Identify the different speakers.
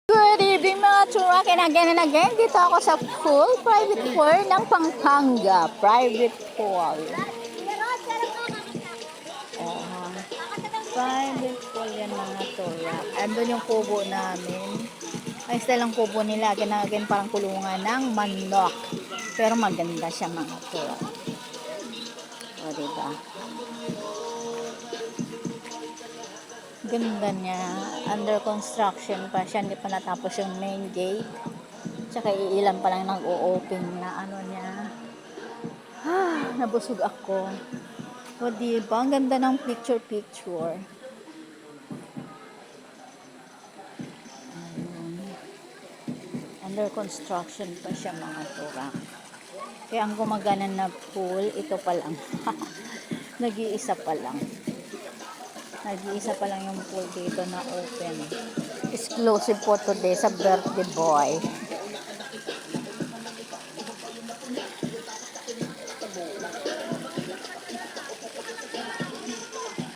Speaker 1: Good evening mga chura, again and again. Dito ako sa pool, private pool ng Pampanga. Private pool. Uh, Private pool yan mga chura. Andun yung kubo namin. Ay, style ang kubo nila. Again and again, parang kulungan ng manok. Pero maganda siya mga chura. O, diba? Ganda niya. Under construction pa siya. Hindi pa natapos yung main gate. Tsaka iilan pa lang nag-o-open na ano niya. Nabusog ako. O diba? Ang ganda ng picture. Under construction pa siya mga turang. Kaya ang gumagana na pool, ito pa lang. Nag-iisa pa lang. Nag-iisa pa lang yung pool dito na open. Exclusive po today sa birthday boy.